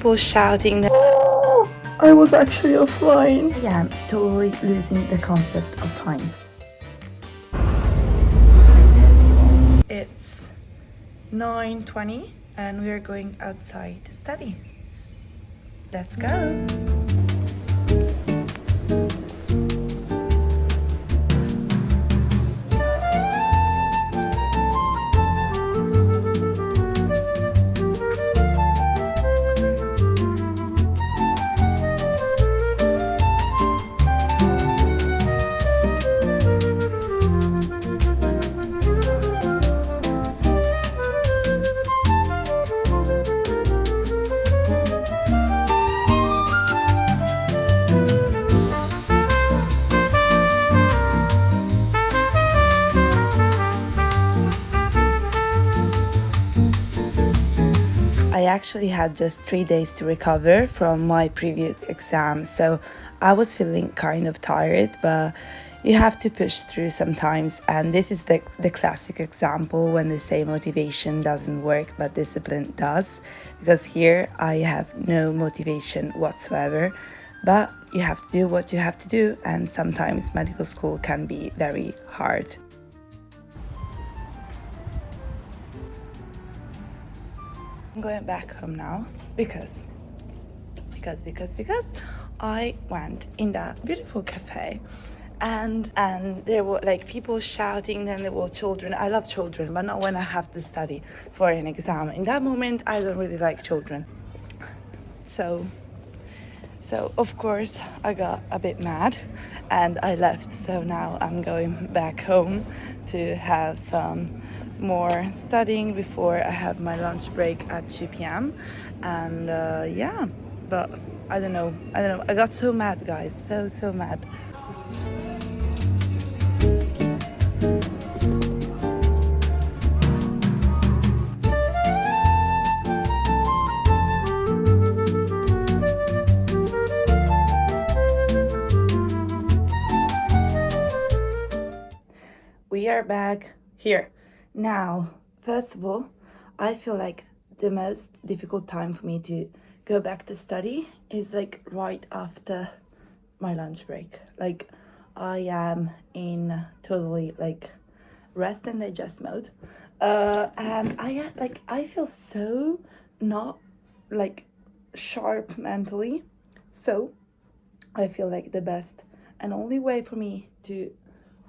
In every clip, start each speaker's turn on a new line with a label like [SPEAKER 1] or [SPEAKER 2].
[SPEAKER 1] people shouting.
[SPEAKER 2] I was actually offline.
[SPEAKER 3] Yeah, I'm totally losing the concept of time.
[SPEAKER 1] It's 9:20 and we are going outside to study. Let's go. I actually had just 3 days to recover from my previous exam, so I was feeling kind of tired, but you have to push through sometimes. And this is the classic example when they say motivation doesn't work but discipline does, because here I have no motivation whatsoever, but you have to do what you have to do, and sometimes medical school can be very hard. I'm going back home now because I went in that beautiful cafe and there were like people shouting, then there were children. I love children, but not when I have to study for an exam. In that moment I don't really like children. So of course I got a bit mad and I left. So now I'm going back home to have some more studying before I have my lunch break at 2 p.m. And yeah, but I don't know. I got so mad, guys. So mad. We are back here. Now, first of all, I feel like the most difficult time for me to go back to study is like right after my lunch break. Like I am in totally like rest and digest mode. And I feel so not like sharp mentally. So I feel like the best and only way for me to,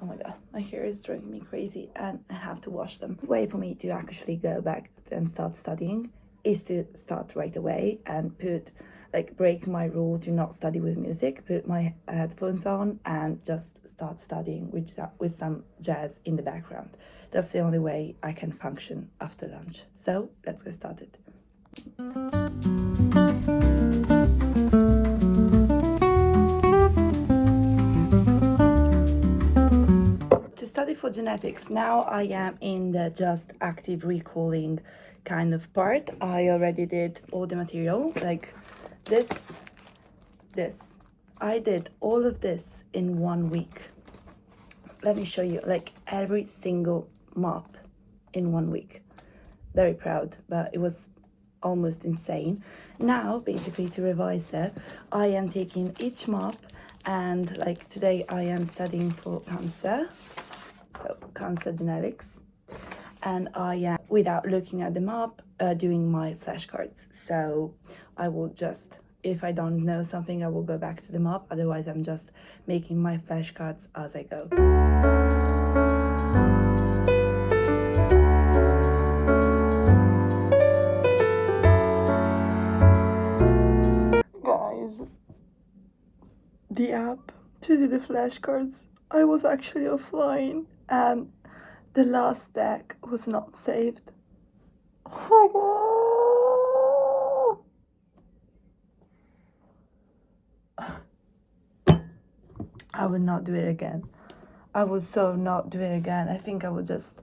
[SPEAKER 1] oh my god, my hair is driving me crazy and I have to wash them. The way for me to actually go back and start studying is to start right away and break my rule to not study with music, put my headphones on and just start studying with some jazz in the background. That's the only way I can function after lunch. So let's get started. Study for genetics. Now I am in the just active recalling kind of part. I already did all the material, like this. I did all of this in 1 week. Let me show you, like every single map in 1 week. Very proud, but it was almost insane. Now, basically to revise that, I am taking each map and like today I am studying for cancer. So cancer genetics, and I am, without looking at the map, doing my flashcards. So I will just, if I don't know something, I will go back to the map. Otherwise, I'm just making my flashcards as I go. Guys, the app to do the flashcards, I was actually offline and the last deck was not saved. Oh my god. I would not do it again. I would so not do it again. I think I would just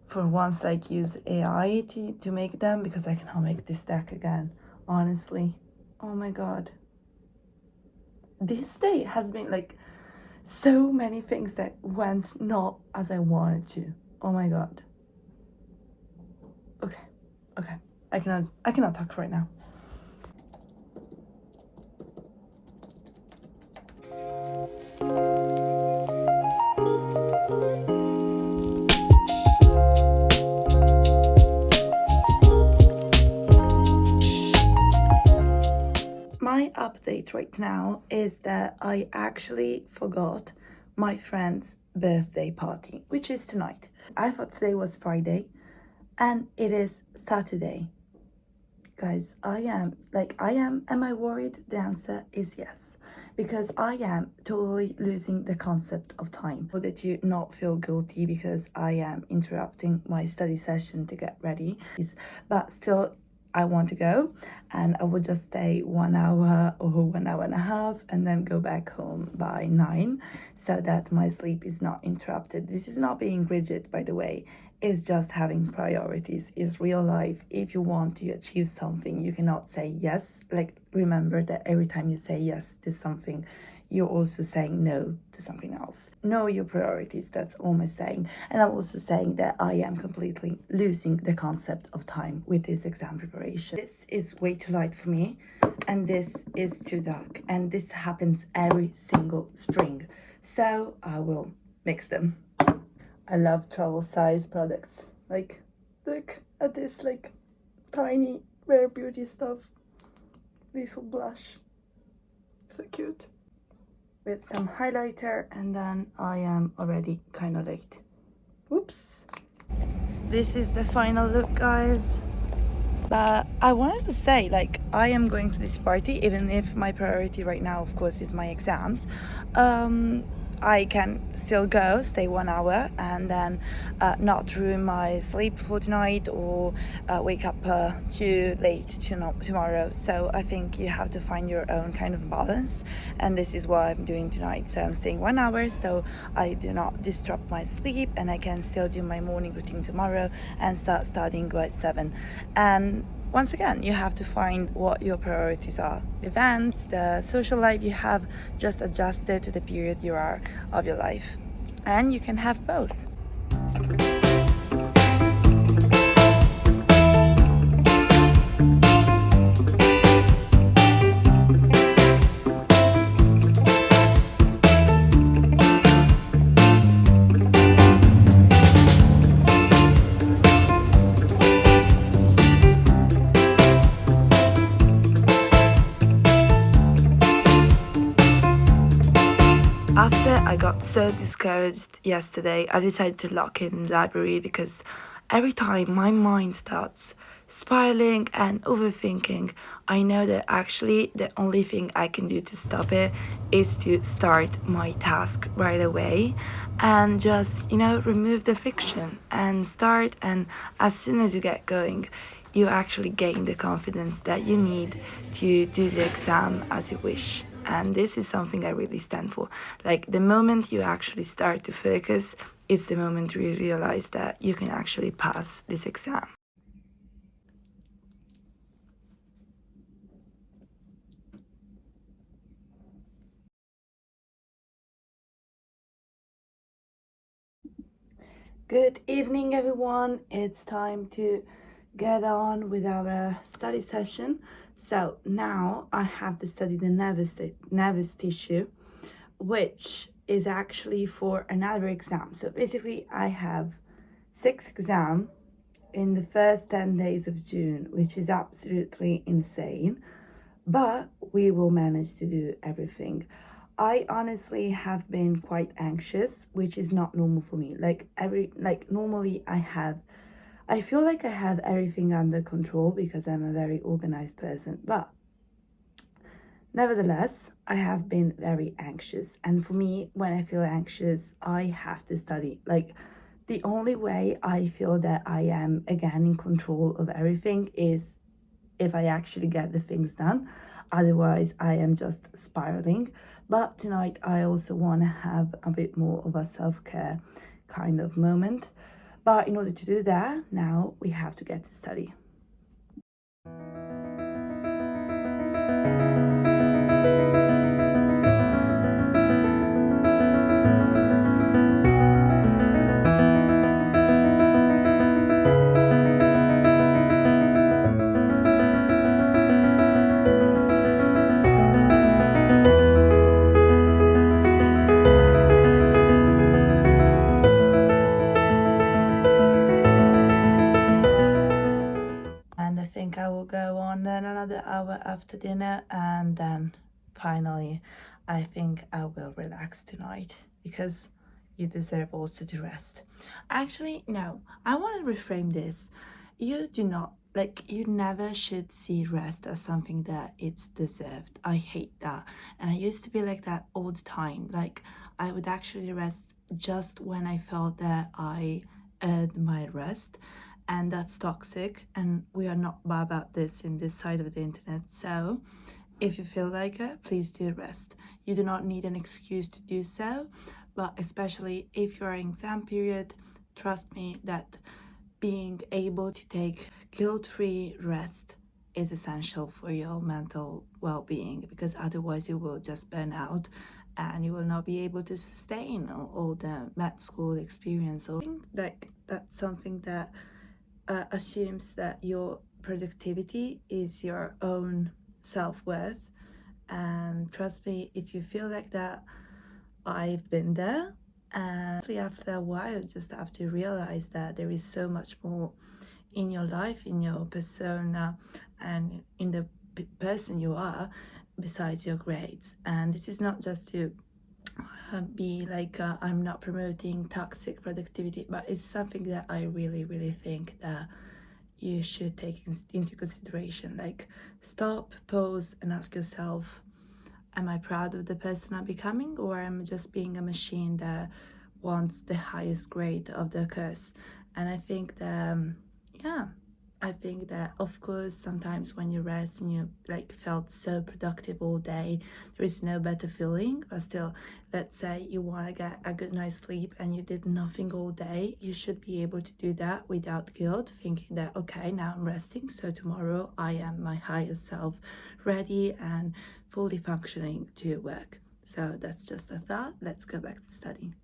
[SPEAKER 1] for once like use AI to make them, because I cannot make this deck again, honestly. Oh my god. This day has been like so many things that went not as I wanted to. Oh my god. Okay. I cannot talk right now. update right now is that I actually forgot my friend's birthday party, which is tonight. I thought today was Friday and it is Saturday. Guys, am I worried? The answer is yes, because I am totally losing the concept of time. So that you not feel guilty because I am interrupting my study session to get ready, but still I want to go, and I will just stay 1 hour or 1 hour and a half and then go back home by 9 so that my sleep is not interrupted. This is not being rigid, by the way. Is just having priorities, is real life. If you want to achieve something, you cannot say yes. Like, remember that every time you say yes to something, you're also saying no to something else. Know your priorities, that's all I'm saying. And I'm also saying that I am completely losing the concept of time with this exam preparation. This is way too light for me, and this is too dark. And this happens every single spring. So I will mix them. I love travel size products. Like, look at this, like, tiny rare beauty stuff. This will blush. So cute. With some highlighter, and then I am already kind of late. Whoops. This is the final look, guys. But I wanted to say, like, I am going to this party, even if my priority right now, of course, is my exams. I can still go, stay 1 hour, and then not ruin my sleep for tonight or wake up too late tomorrow. So I think you have to find your own kind of balance, and this is what I'm doing tonight. So I'm staying 1 hour, so I do not disrupt my sleep, and I can still do my morning routine tomorrow and start studying by 7. And once again, you have to find what your priorities are. Events, the social life you have, just adjusted to the period you are of your life. And you can have both. After I got so discouraged yesterday, I decided to lock in the library because every time my mind starts spiraling and overthinking, I know that actually the only thing I can do to stop it is to start my task right away and just, remove the fiction and start. And as soon as you get going, you actually gain the confidence that you need to do the exam as you wish. And this is something I really stand for. Like, the moment you actually start to focus, it's the moment you realize that you can actually pass this exam. Good evening, everyone. It's time to get on with our study session. So now I have to study the nervous tissue, which is actually for another exam. So basically I have 6 exams in the first 10 days of June, which is absolutely insane, but we will manage to do everything. I honestly have been quite anxious, which is not normal for me. Normally I feel like I have everything under control because I'm a very organized person, but nevertheless, I have been very anxious. And for me, when I feel anxious, I have to study. Like, the only way I feel that I am again in control of everything is if I actually get the things done. Otherwise, I am just spiraling. But tonight, I also want to have a bit more of a self-care kind of moment. But in order to do that, now we have to get to study. And I think I will go on then another hour after dinner, and then finally, I think I will relax tonight because you deserve also to rest. Actually, no, I want to reframe this. You do not, like, you never should see rest as something that it's deserved. I hate that. And I used to be like that all the time. Like, I would actually rest just when I felt that I earned my rest. And that's toxic. And we are not bad about this in this side of the internet. So, if you feel like it, please do rest. You do not need an excuse to do so, but especially if you're in exam period, trust me that being able to take guilt-free rest is essential for your mental well-being, because otherwise you will just burn out and you will not be able to sustain all the med school experience. Or like that's something that assumes that your productivity is your own self-worth. And trust me, if you feel like that, I've been there. And after a while, just have to realize that there is so much more in your life, in your persona, and in the person you are besides your grades. And this is not just to be like I'm not promoting toxic productivity, but it's something that I really think that you should take into consideration. Like, stop, pause, and ask yourself, am I proud of the person I'm becoming, or am I just being a machine that wants the highest grade of the course? And I think that I think that, of course, sometimes when you rest and you like felt so productive all day, there is no better feeling. But still, let's say you want to get a good night's sleep and you did nothing all day, you should be able to do that without guilt, thinking that, okay, now I'm resting, so tomorrow I am my highest self, ready and fully functioning to work. So that's just a thought. Let's go back to studying.